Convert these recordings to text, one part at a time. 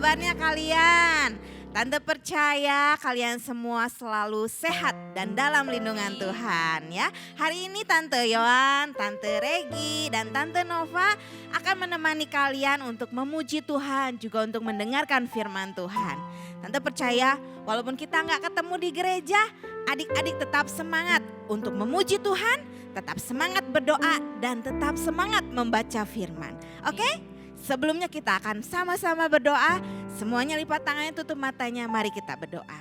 kabarnya kalian? Tante percaya kalian semua selalu sehat dan dalam lindungan Tuhan ya. Hari ini Tante Yohan, Tante Regi, dan Tante Nova akan menemani kalian untuk memuji Tuhan, juga untuk mendengarkan firman Tuhan. Tante percaya walaupun kita nggak ketemu di gereja, adik-adik tetap semangat untuk memuji Tuhan, tetap semangat berdoa, dan tetap semangat membaca firman. Oke? Sebelumnya kita akan sama-sama berdoa, semuanya lipat tangannya, tutup matanya, mari kita berdoa.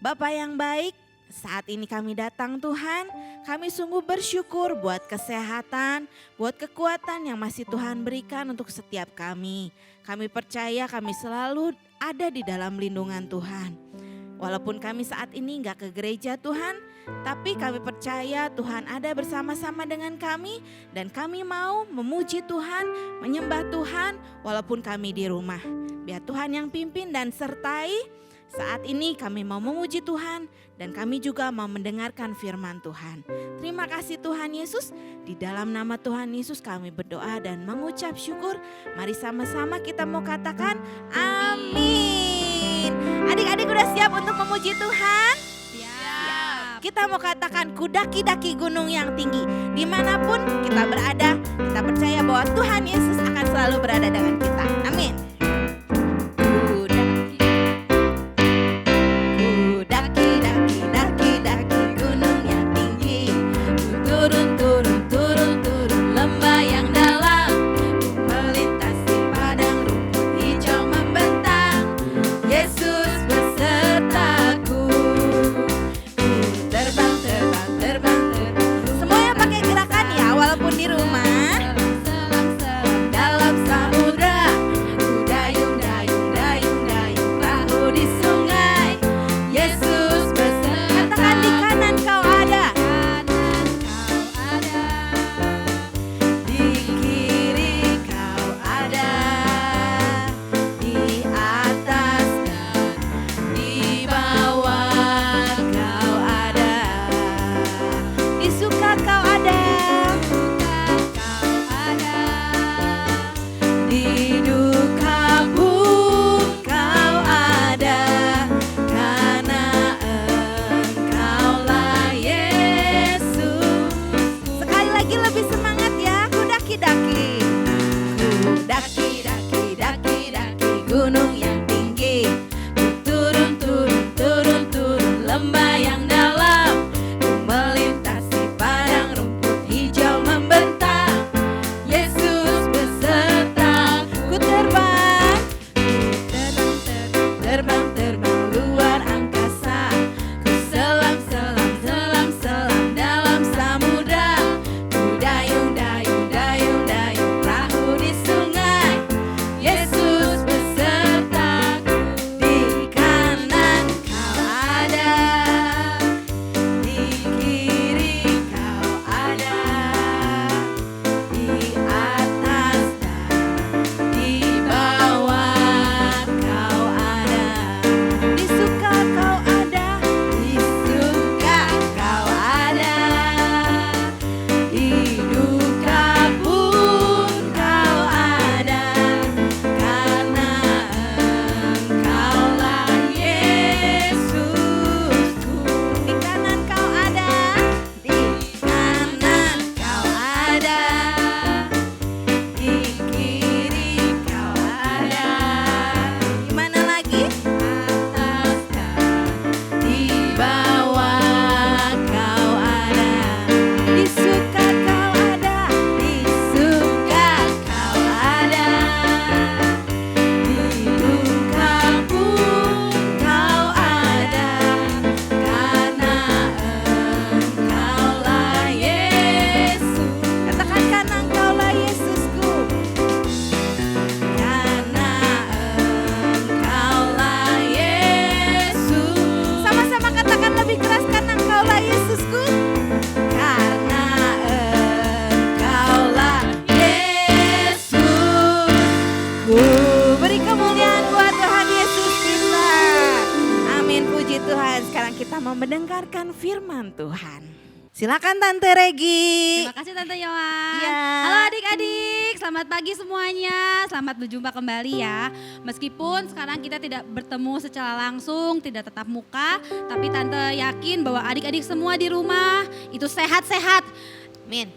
Bapa yang baik, saat ini kami datang Tuhan, kami sungguh bersyukur buat kesehatan, buat kekuatan yang masih Tuhan berikan untuk setiap kami. Kami percaya kami selalu ada di dalam lindungan Tuhan. Walaupun kami saat ini gak ke gereja Tuhan, tapi kami percaya Tuhan ada bersama-sama dengan kami dan kami mau memuji Tuhan, menyembah Tuhan walaupun kami di rumah. Biar Tuhan yang pimpin dan sertai. Saat ini kami mau memuji Tuhan dan kami juga mau mendengarkan firman Tuhan. Terima kasih Tuhan Yesus, di dalam nama Tuhan Yesus kami berdoa dan mengucap syukur. Mari sama-sama kita mau katakan amin. Adik-adik udah siap untuk memuji Tuhan? Siap. Kita mau katakan ku daki-daki gunung yang tinggi. Dimanapun kita berada, kita percaya bahwa Tuhan Yesus akan selalu berada dengan kita. Amin. Tuhan, sekarang kita mau mendengarkan firman Tuhan. Silakan Tante Regi. Terima kasih Tante Yohan. Ya. Halo adik-adik, selamat pagi semuanya. Selamat berjumpa kembali ya. Meskipun sekarang kita tidak bertemu secara langsung, tidak tatap muka, tapi Tante yakin bahwa adik-adik semua di rumah itu sehat-sehat. Amin.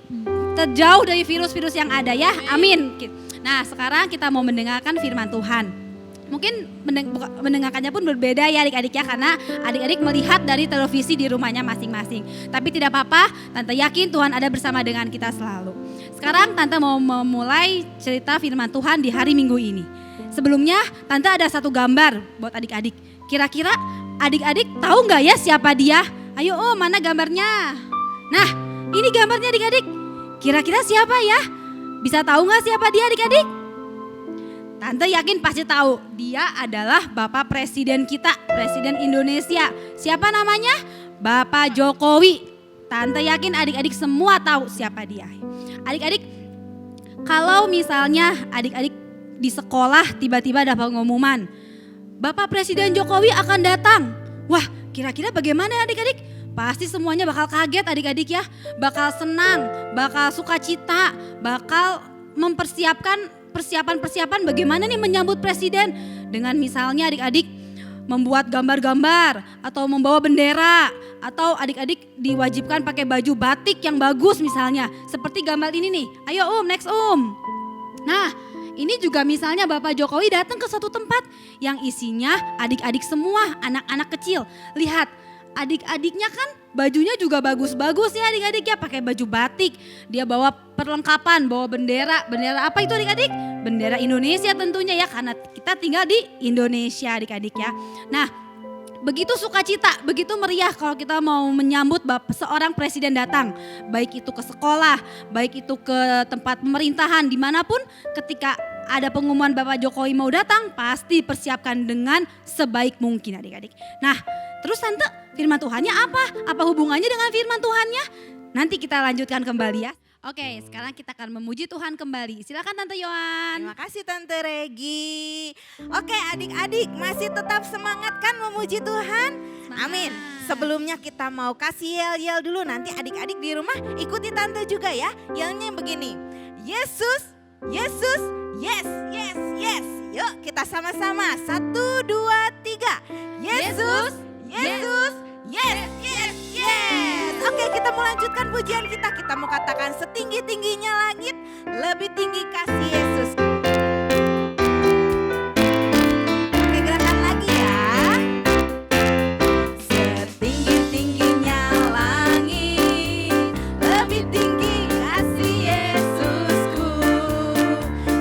Terjauh dari virus-virus yang ada ya. Amin. Nah, sekarang kita mau mendengarkan firman Tuhan. Mungkin mendengarkannya pun berbeda ya adik-adik ya, karena adik-adik melihat dari televisi di rumahnya masing-masing. Tapi tidak apa-apa, Tante yakin Tuhan ada bersama dengan kita selalu. Sekarang Tante mau memulai cerita firman Tuhan di hari Minggu ini. Sebelumnya Tante ada satu gambar buat adik-adik. Kira-kira adik-adik tahu nggak ya siapa dia? Ayo mana gambarnya? Nah, ini gambarnya adik-adik. Kira-kira siapa ya? Bisa tahu nggak siapa dia adik-adik? Tante yakin pasti tahu, dia adalah Bapak Presiden kita, Presiden Indonesia. Siapa namanya? Bapak Jokowi. Tante yakin adik-adik semua tahu siapa dia. Adik-adik, kalau misalnya adik-adik di sekolah tiba-tiba ada pengumuman, Bapak Presiden Jokowi akan datang. Wah, kira-kira bagaimana adik-adik? Pasti semuanya bakal kaget adik-adik ya, bakal senang, bakal sukacita, bakal mempersiapkan persiapan bagaimana nih menyambut presiden, dengan misalnya adik-adik membuat gambar-gambar atau membawa bendera, atau adik-adik diwajibkan pakai baju batik yang bagus misalnya seperti gambar ini nih. Ayo next Nah, ini juga misalnya Bapak Jokowi datang ke suatu tempat yang isinya adik-adik semua, anak-anak kecil. Lihat, adik-adiknya kan bajunya juga bagus-bagus ya adik-adik ya, pakai baju batik. Dia bawa perlengkapan, bawa bendera. Bendera apa itu adik-adik? Bendera Indonesia tentunya ya, karena kita tinggal di Indonesia adik-adik ya. Nah, begitu sukacita, begitu meriah kalau kita mau menyambut seorang presiden datang. Baik itu ke sekolah, baik itu ke tempat pemerintahan, dimanapun ketika ada pengumuman Bapak Jokowi mau datang, pasti persiapkan dengan sebaik mungkin adik-adik. Nah, terus Tante, firman Tuhannya apa? Apa hubungannya dengan firman Tuhannya? Nanti kita lanjutkan kembali ya. Oke, sekarang kita akan memuji Tuhan kembali. Silakan Tante Yohan. Terima kasih Tante Regi. Oke adik-adik, masih tetap semangat kan memuji Tuhan? Semangat. Amin. Sebelumnya kita mau kasih yel-yel dulu, nanti adik-adik di rumah ikuti Tante juga ya. Yelnya begini, Yesus, Yesus, yes, yes, yes. Yuk kita sama-sama, 1, 2, 3. Yesus, Yesus, yes, yes, yes. Oke, kita mau lanjutkan pujian kita. Kita mau katakan setinggi-tingginya langit, lebih tinggi kasih Yesus. Oke, gerakan lagi ya. Setinggi-tingginya langit, lebih tinggi kasih Yesusku.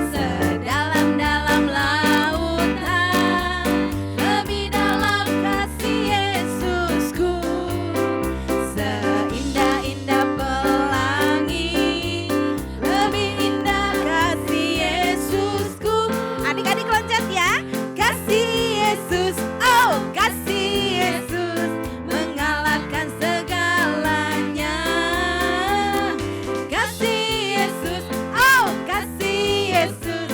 Sedalam-dalam lautan, lebih dalam kasih Yesusku. Seindah-indah pelangi, lebih indah kasih Yesusku. Adik-adik loncat ya. Kasih Yesus, oh kasih Yesus, mengalahkan segalanya. Kasih Yesus, oh kasih Yesus,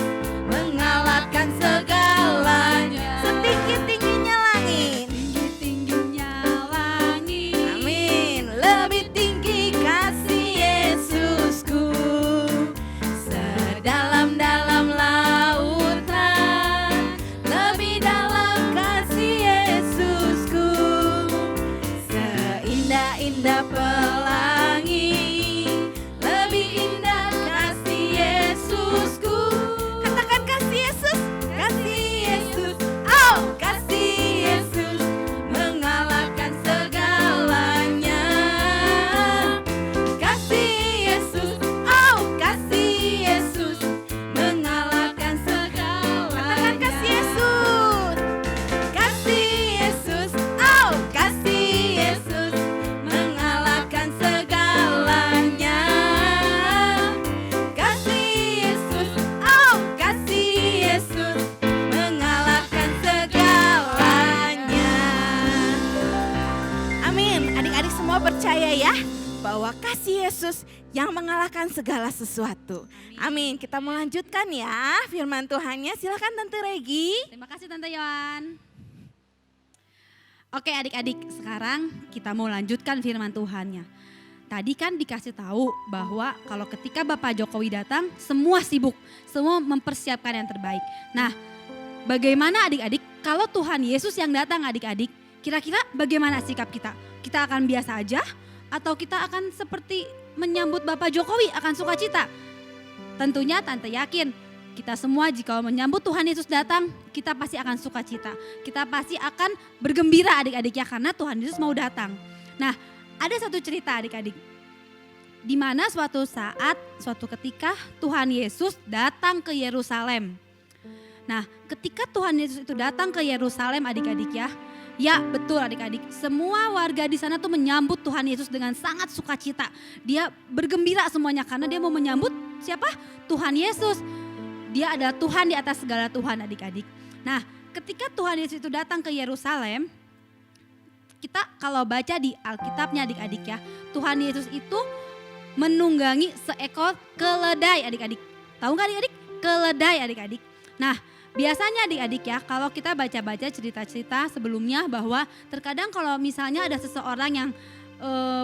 mengalahkan segalanya. Setinggi-tingginya langit, Tinggi-tingginya langit. amin. Lebih tinggi kasih Yesusku. Sedalam-dalam lautan, lebih dalam kasih Yesusku. Seindah-indah pelangi, lebih indah kasih Yesusku. Katakan kasih Yesus, kasih Yesus, oh kasih Yesus, mengalahkan segalanya. Kasih Yesus, oh kasih Yesus, mengalahkan segalanya. Katakan kasih Yesus, kasih Yesus, oh kasih Yesus, mengalahkan segalanya. Kasih Yesus, oh kasih Yesus, mengalahkan segalanya. Amin. Adik-adik semua percaya ya bahwa kasih Yesus yang mengalahkan segala sesuatu. Amin. Kita mau lanjutkan ya firman Tuhannya. Silakan Tante Regi. Terima kasih Tante Yohan. Oke adik-adik, sekarang kita mau lanjutkan firman Tuhannya. tadi kan dikasih tahu bahwa kalau ketika Bapak Jokowi datang, semua sibuk, semua mempersiapkan yang terbaik. Nah, bagaimana adik-adik kalau Tuhan Yesus yang datang adik-adik, kira-kira bagaimana sikap kita? Kita akan biasa aja atau kita akan seperti menyambut Bapak Jokowi akan sukacita? Tentunya Tante yakin kita semua jika menyambut Tuhan Yesus datang, kita pasti akan sukacita. Kita pasti akan bergembira adik-adik ya, karena Tuhan Yesus mau datang. Nah, ada satu cerita adik-adik. Di mana suatu saat, suatu ketika Tuhan Yesus datang ke Yerusalem. Nah, ketika Tuhan Yesus itu datang ke Yerusalem adik-adik ya, ya betul adik-adik, semua warga di sana tuh menyambut Tuhan Yesus dengan sangat sukacita. Dia bergembira semuanya karena dia mau menyambut siapa? Tuhan Yesus. Dia adalah Tuhan di atas segala Tuhan adik-adik. Nah, ketika Tuhan Yesus itu datang ke Yerusalem, kita kalau baca di Alkitabnya adik-adik ya, Tuhan Yesus itu menunggangi seekor keledai adik-adik. Tahu nggak adik-adik? Keledai adik-adik. Nah, biasanya adik-adik ya, kalau kita baca-baca cerita-cerita sebelumnya bahwa terkadang kalau misalnya ada seseorang yang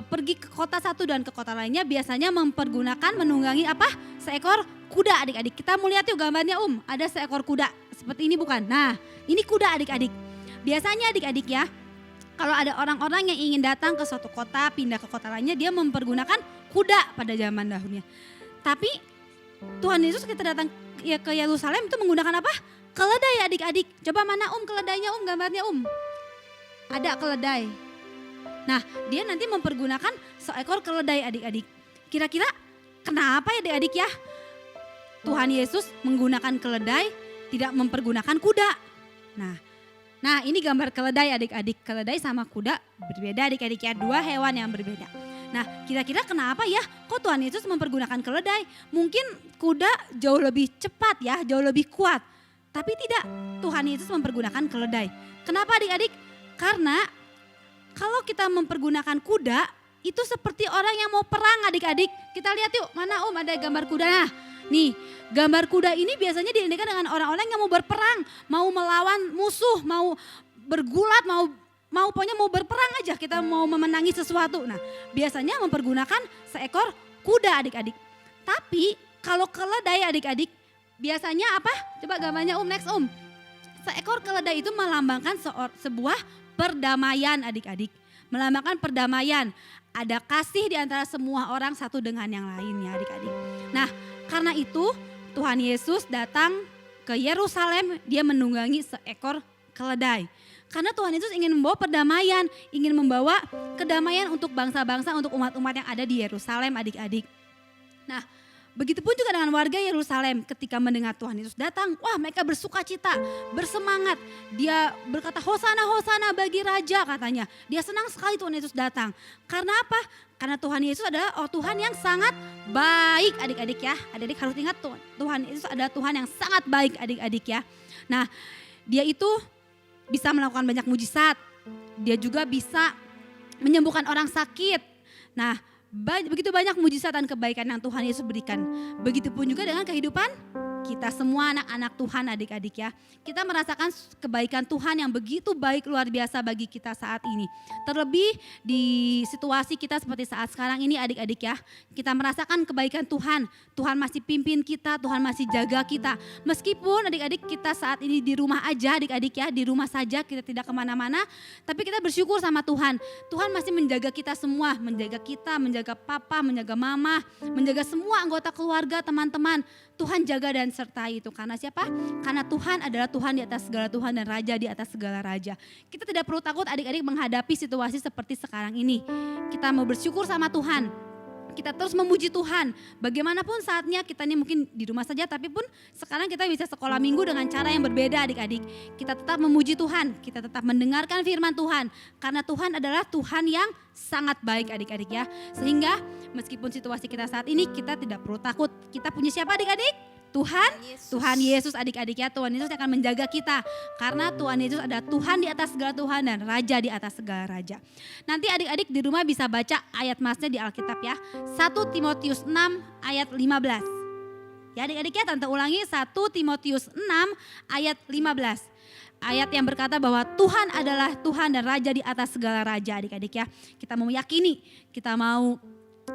pergi ke kota satu dan ke kota lainnya, biasanya mempergunakan menunggangi apa? Seekor kuda adik-adik. Kita mau lihat yuk gambarnya ada seekor kuda seperti ini bukan? Nah, ini kuda adik-adik. Biasanya adik-adik ya, kalau ada orang-orang yang ingin datang ke suatu kota, pindah ke kota lainnya, dia mempergunakan kuda pada zaman dahulunya. Tapi Tuhan Yesus kita datang ke Yerusalem itu menggunakan apa? Keledai adik-adik. Coba mana keledainya gambarnya Ada keledai. Nah, dia nanti mempergunakan seekor keledai adik-adik. Kira-kira kenapa ya adik-adik ya? Tuhan Yesus menggunakan keledai, tidak mempergunakan kuda. Nah ini gambar keledai adik-adik. Keledai sama kuda berbeda adik-adik ya, dua hewan yang berbeda. Nah, kira-kira kenapa ya kok Tuhan Yesus mempergunakan keledai? Mungkin kuda jauh lebih cepat ya, jauh lebih kuat. Tapi tidak, Tuhan Yesus mempergunakan keledai. Kenapa adik-adik? Karena kalau kita mempergunakan kuda, itu seperti orang yang mau perang adik-adik. Kita lihat yuk, mana ada gambar kuda. Nah, nih gambar kuda ini biasanya diidentikan dengan orang-orang yang mau berperang, mau melawan musuh, mau bergulat, mau pokoknya mau berperang aja, kita mau memenangi sesuatu. Nah, biasanya mempergunakan seekor kuda adik-adik. Tapi kalau keledai adik-adik, biasanya apa? Coba gambarnya next Seekor keledai itu melambangkan sebuah perdamaian adik-adik. Melambangkan perdamaian. Ada kasih di antara semua orang satu dengan yang lainnya adik-adik. Nah, karena itu Tuhan Yesus datang ke Yerusalem, dia menunggangi seekor keledai. Karena Tuhan Yesus ingin membawa perdamaian, ingin membawa kedamaian untuk bangsa-bangsa, untuk umat-umat yang ada di Yerusalem adik-adik. Nah, begitupun juga dengan warga Yerusalem ketika mendengar Tuhan Yesus datang, wah mereka bersuka cita, bersemangat. Dia berkata hosana hosana bagi raja katanya. Dia senang sekali Tuhan Yesus datang. Karena apa? Karena Tuhan Yesus adalah Tuhan yang sangat baik adik-adik ya. Adik-adik harus ingat Tuhan Yesus adalah Tuhan yang sangat baik adik-adik ya. Nah, dia itu bisa melakukan banyak mujizat. Dia juga bisa menyembuhkan orang sakit. Nah, begitu banyak mujizat dan kebaikan yang Tuhan Yesus berikan. Begitupun juga dengan kehidupan kita semua anak-anak Tuhan adik-adik ya. Kita merasakan kebaikan Tuhan yang begitu baik luar biasa bagi kita saat ini. Terlebih di situasi kita seperti saat sekarang ini adik-adik ya. Kita merasakan kebaikan Tuhan. Tuhan masih pimpin kita, Tuhan masih jaga kita. Meskipun adik-adik kita saat ini di rumah aja adik-adik ya. Di rumah saja kita tidak kemana-mana. Tapi kita bersyukur sama Tuhan. Tuhan masih menjaga kita semua. Menjaga kita, menjaga papa, menjaga mama. Menjaga semua anggota keluarga, teman-teman. Tuhan jaga dan sertai itu. Karena siapa? Karena Tuhan adalah Tuhan di atas segala Tuhan dan Raja di atas segala Raja. Kita tidak perlu takut adik-adik menghadapi situasi seperti sekarang ini. Kita mau bersyukur sama Tuhan. Kita terus memuji Tuhan. Bagaimanapun saatnya kita ini mungkin di rumah saja, tapi pun sekarang kita bisa sekolah minggu dengan cara yang berbeda adik-adik. Kita tetap memuji Tuhan, kita tetap mendengarkan firman Tuhan. Karena Tuhan adalah Tuhan yang sangat baik adik-adik ya. Sehingga meskipun situasi kita saat ini kita tidak perlu takut. Kita punya siapa adik-adik? Tuhan Yesus adik-adik ya. Tuhan Yesus akan menjaga kita. Karena Tuhan Yesus adalah Tuhan di atas segala Tuhan dan Raja di atas segala Raja. Nanti adik-adik di rumah bisa baca ayat masnya di Alkitab ya. 1 Timotius 6 ayat 15. Ya adik-adik ya, Tante ulangi 1 Timotius 6 ayat 15. Ayat yang berkata bahwa Tuhan adalah Tuhan dan Raja di atas segala Raja adik-adik ya. Kita mau yakini, kita mau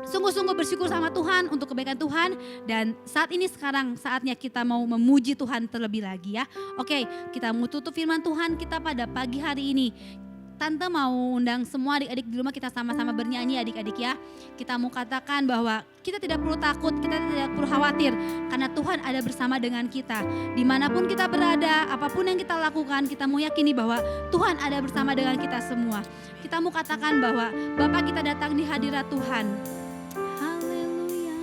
sungguh-sungguh bersyukur sama Tuhan untuk kebaikan Tuhan. Dan saat ini sekarang saatnya kita mau memuji Tuhan terlebih lagi ya. Oke, kita mau tutup firman Tuhan kita pada pagi hari ini. Tante mau undang semua adik-adik di rumah, kita sama-sama bernyanyi adik-adik ya. Kita mau katakan bahwa kita tidak perlu takut, kita tidak perlu khawatir. Karena Tuhan ada bersama dengan kita. Dimanapun kita berada, apapun yang kita lakukan, kita mau yakini bahwa Tuhan ada bersama dengan kita semua. Kita mau katakan bahwa Bapa kita datang di hadirat Tuhan. Haleluya.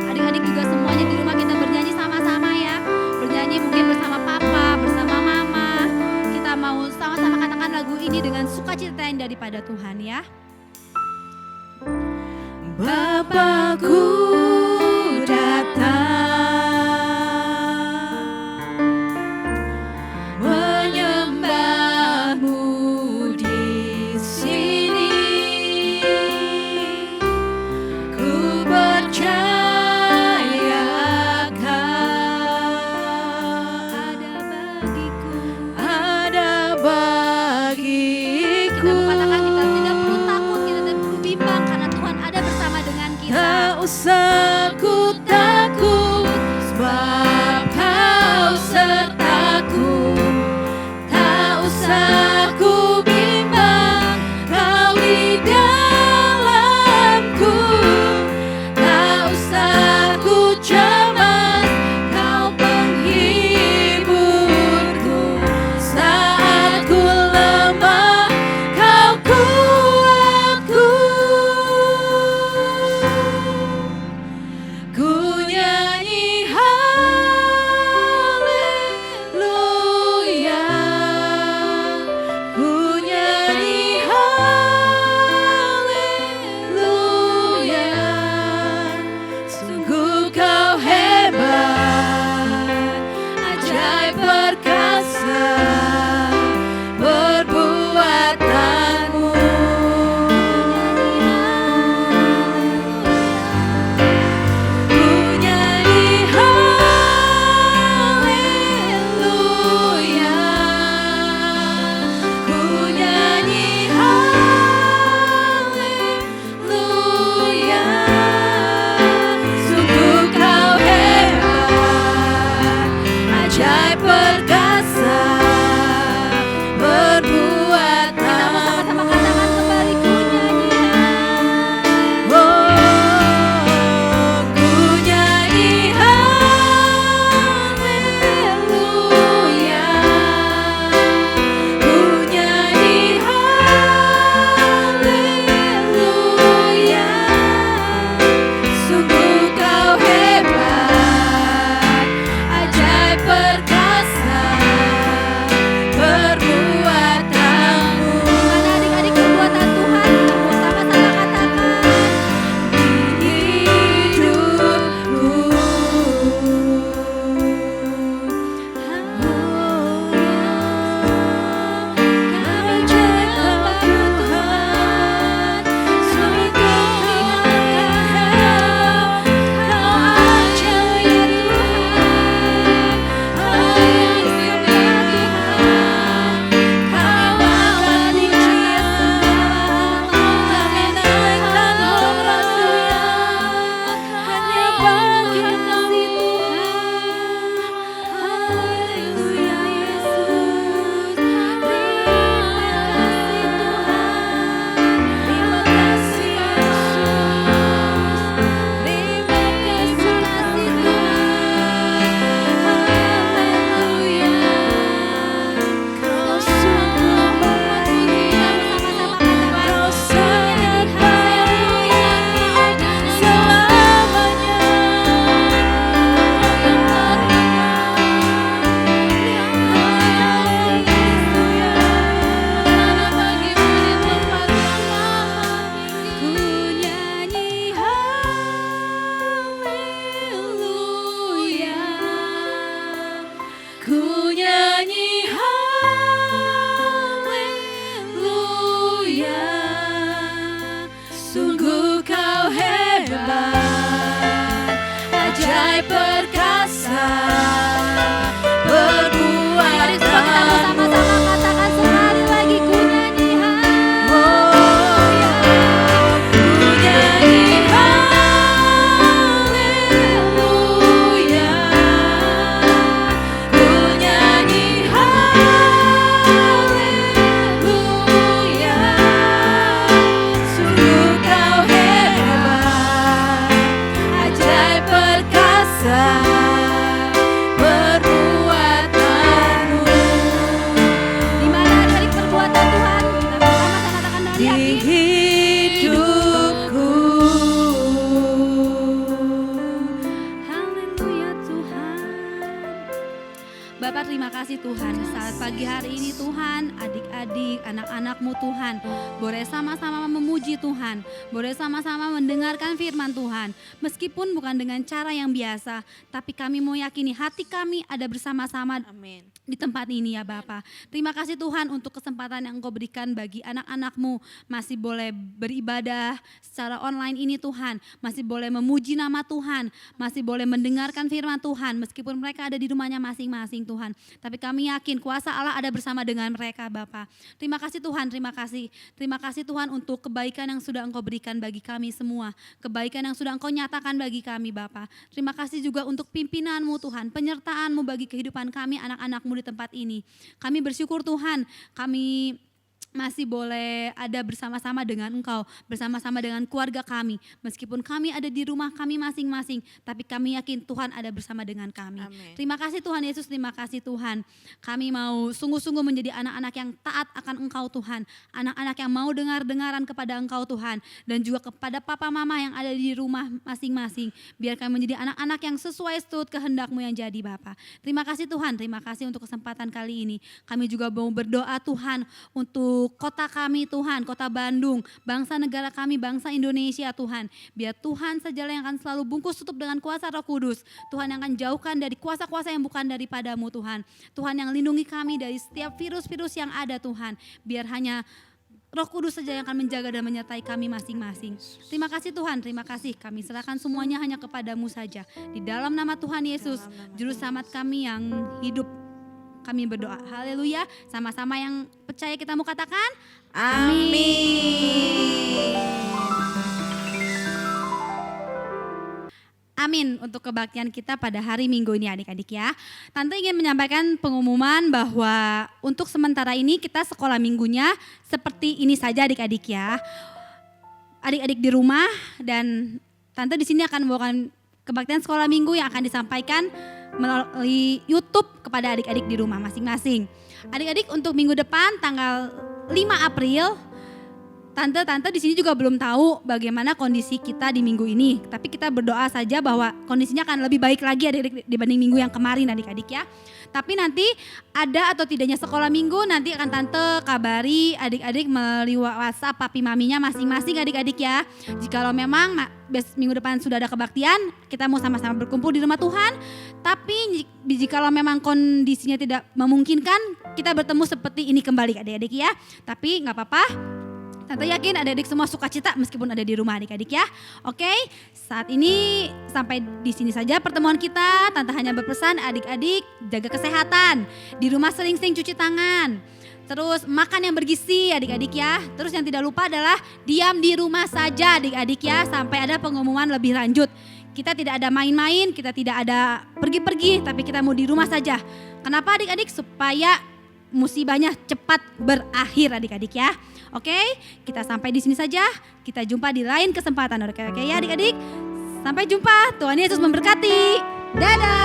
Adik-adik juga semuanya di rumah kita bernyanyi sama-sama ya. Bernyanyi mungkin bersama papa, bersama mama. Kita mau sama-sama katakan lagu ini dengan sukacita yang daripada Tuhan ya. Bapakku datang menyembahmu di sini. Ku percaya ada bagiku. Kita mau katakan kita tidak perlu takut, kita tidak perlu bimbang karena Tuhan ada bersama dengan kita. Tak usah ku takut, sebab Kau sertaku. Tak usah ku bimbang, Kau di dalamku. Tak usah ku cemas, Kau penghiburku. Saat ku lemah, Kau kuatku. Ku nyanyi haleluya, ku nyanyi haleluya. Sungguh Kau hebat, ajaib perkasa perbuatanmu. Ku nyanyi haleluya, ku nyanyi haleluya. Sungguh Kau hebat, ajaib perkasa perbuatanmu. Kita mau sama-sama katakan kembali ku nyanyi. Ku nyanyi haleluya, ku nyanyi haleluya. Sungguh Kau hebat, ajaib perkasa perbuatanmu. Mana adik-adik perbuatan Tuhan, kita mau sama-sama katakan. Ku nyanyi haleluya, sungguh Kau hebat, ajaib perkasa Mari semua kita mau perbuatanmu. sama-sama katakan sekali lagi ku nyanyi haleluya. Tuhan, saat pagi hari ini Tuhan, adik-adik, anak-anak-Mu Tuhan, boleh sama-sama memuji Tuhan, boleh sama-sama mendengarkan firman Tuhan. Meskipun bukan dengan cara yang biasa, tapi kami mau yakini hati kami ada bersama-sama Amin. di tempat ini ya Bapa. Terima kasih Tuhan untuk kesempatan yang Engkau berikan bagi anak-anak-Mu, masih boleh beribadah secara online ini Tuhan, masih boleh memuji nama Tuhan, masih boleh mendengarkan firman Tuhan meskipun mereka ada di rumahnya masing-masing Tuhan. Tapi kami yakin kuasa Allah ada bersama dengan mereka Bapa. Terima kasih Tuhan, terima kasih. Terima kasih Tuhan untuk kebaikan yang sudah Engkau berikan bagi kami semua, kebaikan yang sudah Engkau nyatakan bagi kami Bapa. Terima kasih juga untuk pimpinan-Mu Tuhan, penyertaan-Mu bagi kehidupan kami anak-anak-Mu di tempat ini. Kami bersyukur Tuhan, kami masih boleh ada bersama-sama dengan Engkau, bersama-sama dengan keluarga kami. Meskipun kami ada di rumah kami masing-masing, tapi kami yakin Tuhan ada bersama dengan kami. Amin. Terima kasih Tuhan Yesus, terima kasih Tuhan. Kami mau sungguh-sungguh menjadi anak-anak yang taat akan Engkau Tuhan. Anak-anak yang mau dengar-dengaran kepada Engkau Tuhan. Dan juga kepada papa mama yang ada di rumah masing-masing. Biar kami menjadi anak-anak yang sesuai seturut kehendak-Mu yang jadi Bapa. Terima kasih Tuhan, terima kasih untuk kesempatan kali ini. Kami juga mau berdoa Tuhan untuk kota kami Tuhan, kota Bandung, bangsa negara kami, bangsa Indonesia Tuhan. Biar Tuhan sajalah yang akan selalu bungkus tutup dengan kuasa Roh Kudus. Tuhan yang akan jauhkan dari kuasa-kuasa yang bukan daripada-Mu Tuhan. Tuhan yang lindungi kami dari setiap virus-virus yang ada Tuhan. Biar hanya Roh Kudus saja yang akan menjaga dan menyertai kami masing-masing. Terima kasih Tuhan, terima kasih. Kami serahkan semuanya hanya kepada-Mu saja. Di dalam nama Tuhan Yesus, Juru Selamat kami yang hidup, kami berdoa. Haleluya. Sama-sama yang percaya kita mau katakan Amin. amin untuk kebaktian kita pada hari Minggu ini adik-adik ya. Tante ingin menyampaikan pengumuman bahwa untuk sementara ini kita sekolah minggunya seperti ini saja adik-adik ya. Adik-adik di rumah dan Tante di sini akan membawakan kebaktian sekolah minggu yang akan disampaikan melalui YouTube kepada adik-adik di rumah masing-masing. Adik-adik untuk minggu depan tanggal 5 April, Tante di sini juga belum tahu bagaimana kondisi kita di minggu ini. Tapi kita berdoa saja bahwa kondisinya akan lebih baik lagi adik-adik dibanding minggu yang kemarin adik-adik ya. Tapi nanti ada atau tidaknya sekolah minggu nanti akan Tante kabari adik-adik melalui WhatsApp papi maminya masing-masing adik-adik ya. Jikalau memang minggu depan sudah ada kebaktian, kita mau sama-sama berkumpul di rumah Tuhan. Tapi jikalau memang kondisinya tidak memungkinkan, kita bertemu seperti ini kembali adik-adik ya. Tapi gak apa-apa. Tante yakin adik-adik semua sukacita meskipun ada di rumah adik-adik ya. Oke, saat ini sampai di sini saja pertemuan kita. Tante hanya berpesan adik-adik jaga kesehatan. Di rumah sering-sering cuci tangan. Terus makan yang bergizi adik-adik ya. Terus yang tidak lupa adalah diam di rumah saja adik-adik ya. Sampai ada pengumuman lebih lanjut. Kita tidak ada main-main, kita tidak ada pergi-pergi, tapi kita mau di rumah saja. Kenapa adik-adik? Supaya musibahnya cepat berakhir adik-adik ya. Oke, kita sampai di sini saja. Kita jumpa di lain kesempatan. Oke ya adik-adik. Sampai jumpa. Tuhan Yesus memberkati. Dadah.